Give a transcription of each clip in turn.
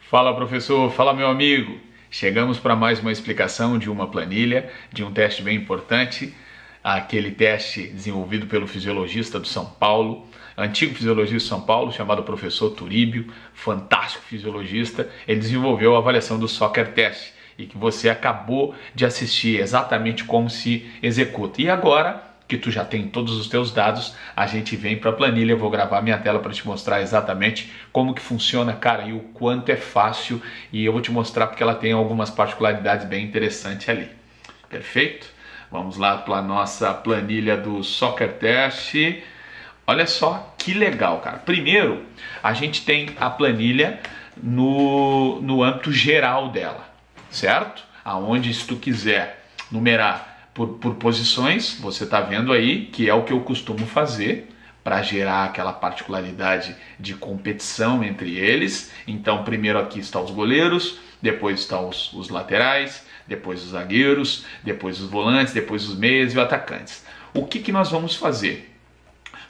Fala professor, fala meu amigo. Chegamos para mais uma explicação de uma planilha, de um teste bem importante, aquele teste desenvolvido pelo fisiologista do São Paulo, antigo fisiologista de São Paulo, chamado professor Turíbio, fantástico fisiologista. Ele desenvolveu a avaliação do Soccer Test e que você acabou de assistir exatamente como se executa. E agora que tu já tem todos os teus dados, a gente vem para a planilha. Eu vou gravar minha tela para te mostrar exatamente como que funciona, cara, e o quanto é fácil, e eu vou te mostrar porque ela tem algumas particularidades bem interessantes ali. Perfeito? Vamos lá para a nossa planilha do Soccer Test. Olha só que legal, cara. Primeiro, a gente tem a planilha no âmbito geral dela, certo? Aonde, se tu quiser numerar por posições, você está vendo aí que é o que eu costumo fazer para gerar aquela particularidade de competição entre eles. Então, primeiro aqui estão os goleiros, depois estão os laterais, depois os zagueiros, depois os volantes, depois os meias e os atacantes. O que nós vamos fazer?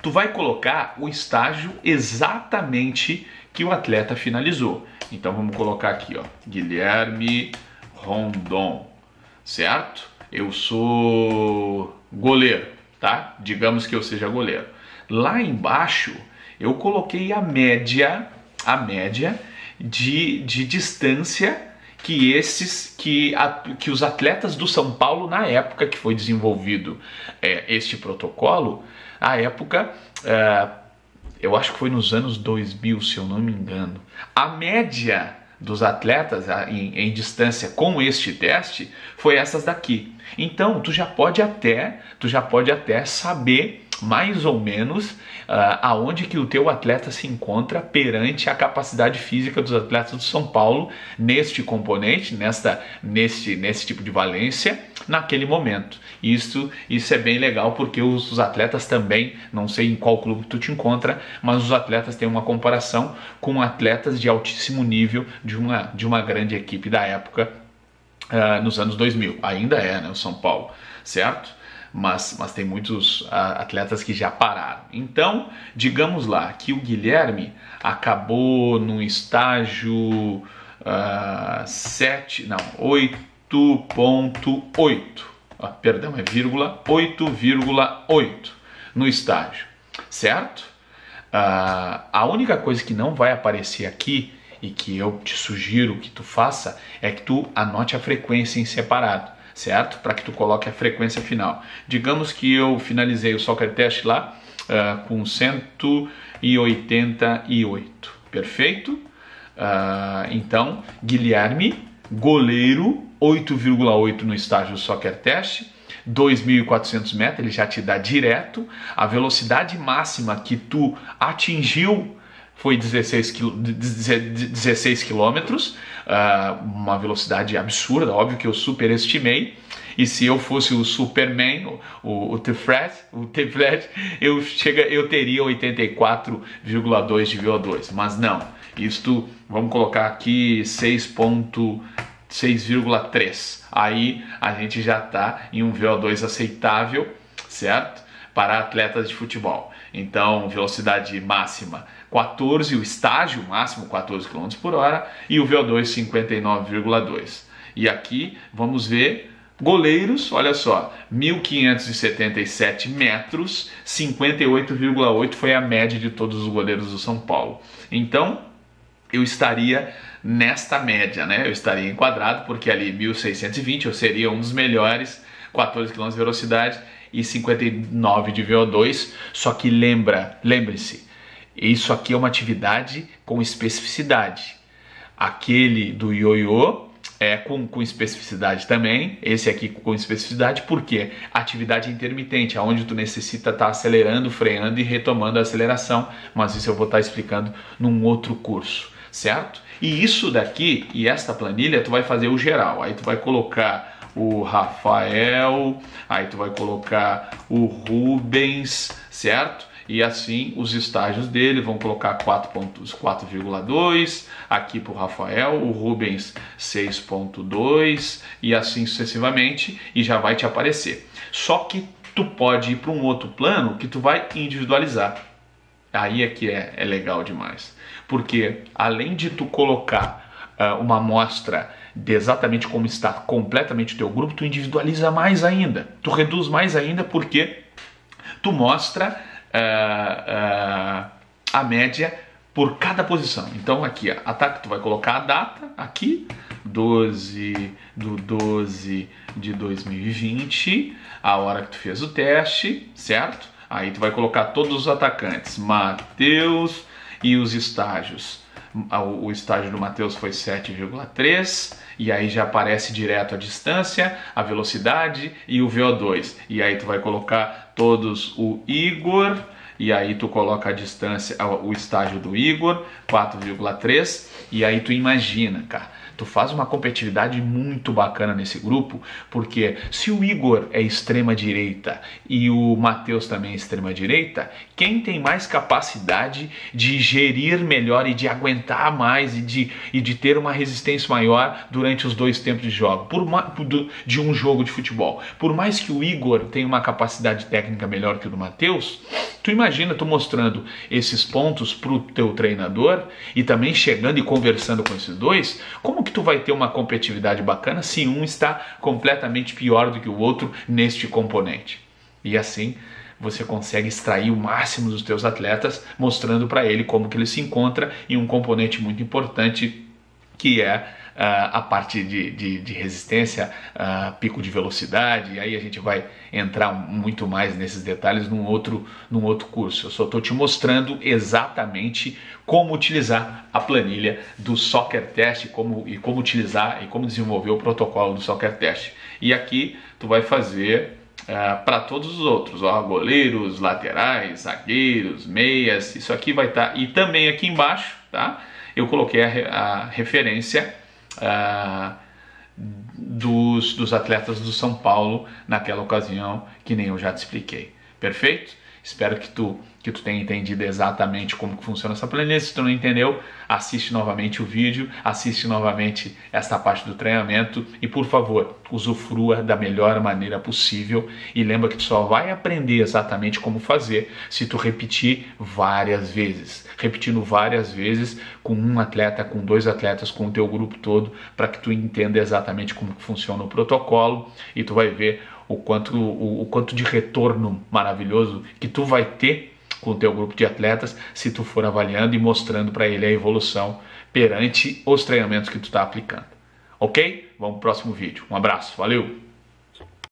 Tu vai colocar o estágio exatamente que o atleta finalizou. Então vamos colocar aqui, ó, Guilherme Rondon, certo? Eu sou goleiro, tá? Digamos que eu seja goleiro. Lá embaixo eu coloquei a média de distância que os atletas do São Paulo, na época que foi desenvolvido este protocolo, a época, eu acho que foi nos anos 2000, se eu não me engano, a média dos atletas em distância com este teste foi essas daqui. Então tu já pode até saber mais ou menos aonde que o teu atleta se encontra perante a capacidade física dos atletas do São Paulo neste componente, nesse tipo de valência, naquele momento. Isso é bem legal porque os atletas também, não sei em qual clube tu te encontra, mas os atletas têm uma comparação com atletas de altíssimo nível de uma grande equipe da época, nos anos 2000. Ainda né, o São Paulo, certo? Mas tem muitos atletas que já pararam. Então, digamos lá que o Guilherme acabou no estágio 8.8. Perdão, é vírgula 8,8 no estágio, certo? A única coisa que não vai aparecer aqui e que eu te sugiro que tu faça é que tu anote a frequência em separado, certo? Para que tu coloque a frequência final. Digamos que eu finalizei o Soccer Test lá com 188, perfeito? Então, Guilherme, goleiro, 8,8 no estágio do Soccer Test, 2.400 metros, ele já te dá direto. A velocidade máxima que tu atingiu foi 16 quilômetros, uma velocidade absurda, óbvio que eu superestimei. E se eu fosse o Superman, o T-Fred, eu teria 84,2 de VO2, mas não. Isto, vamos colocar aqui 6,3. Aí a gente já está em um VO2 aceitável, certo? Para atletas de futebol. Então, velocidade máxima 14, o estágio máximo 14 km por hora e o VO2 59,2. E aqui vamos ver goleiros, olha só, 1.577 metros, 58,8 foi a média de todos os goleiros do São Paulo. Então, eu estaria nesta média, né? Eu estaria enquadrado porque ali 1.620 eu seria um dos melhores, 14 km de velocidade e 59 de VO2. Só que lembre-se, isso aqui é uma atividade com especificidade. Aquele do ioiô é com especificidade também, esse aqui com especificidade, porque atividade intermitente, onde tu necessita estar acelerando, freando e retomando a aceleração, mas isso eu vou estar explicando num outro curso, certo? E isso daqui, e esta planilha, tu vai fazer o geral, aí tu vai colocar o Rafael, aí tu vai colocar o Rubens, certo? E assim os estágios dele, vão colocar 4,2 aqui para o Rafael, o Rubens 6,2 e assim sucessivamente, e já vai te aparecer. Só que tu pode ir para um outro plano que tu vai individualizar. Aí é que é legal demais, porque além de tu colocar uma amostra de exatamente como está completamente o teu grupo, tu individualiza mais ainda, tu reduz mais ainda, porque tu mostra a média por cada posição. Então aqui, ataque, tu vai colocar a data aqui, 12 de 2020, a hora que tu fez o teste, certo? Aí tu vai colocar todos os atacantes, Matheus, e os estágios. O estágio do Matheus foi 7,3, e aí já aparece direto a distância, a velocidade e o VO2. E aí tu vai colocar todos o Igor, e aí tu coloca a distância, o estágio do Igor, 4,3, e aí tu imagina, cara, tu faz uma competitividade muito bacana nesse grupo, porque se o Igor é extrema direita e o Matheus também é extrema direita, quem tem mais capacidade de gerir melhor e de aguentar mais e de ter uma resistência maior durante os dois tempos de jogo, de um jogo de futebol? Por mais que o Igor tenha uma capacidade técnica melhor que o do Matheus, tu imagina tu mostrando esses pontos para o teu treinador e também chegando e conversando com esses dois, como que tu vai ter uma competitividade bacana se um está completamente pior do que o outro neste componente? E assim você consegue extrair o máximo dos teus atletas, mostrando para ele como que ele se encontra em um componente muito importante, que é a parte de resistência, pico de velocidade. E aí a gente vai entrar muito mais nesses detalhes num outro curso. Eu só estou te mostrando exatamente como utilizar a planilha do Soccer Test, como utilizar e como desenvolver o protocolo do Soccer Test. E aqui tu vai fazer para todos os outros, goleiros, laterais, zagueiros, meias. Isso aqui vai estar, e também aqui embaixo, tá? Eu coloquei a referência dos atletas do São Paulo naquela ocasião, que nem eu já te expliquei. Perfeito? Espero que tu tenha entendido exatamente como que funciona essa planilha. Se tu não entendeu, assiste novamente o vídeo, assiste novamente esta parte do treinamento e, por favor, usufrua da melhor maneira possível. E lembra que tu só vai aprender exatamente como fazer se tu repetir várias vezes. Repetindo várias vezes com um atleta, com dois atletas, com o teu grupo todo, para que tu entenda exatamente como que funciona o protocolo, e tu vai ver o quanto de retorno maravilhoso que tu vai ter com o teu grupo de atletas se tu for avaliando e mostrando para ele a evolução perante os treinamentos que tu está aplicando. Ok? Vamos pro próximo vídeo. Um abraço, valeu!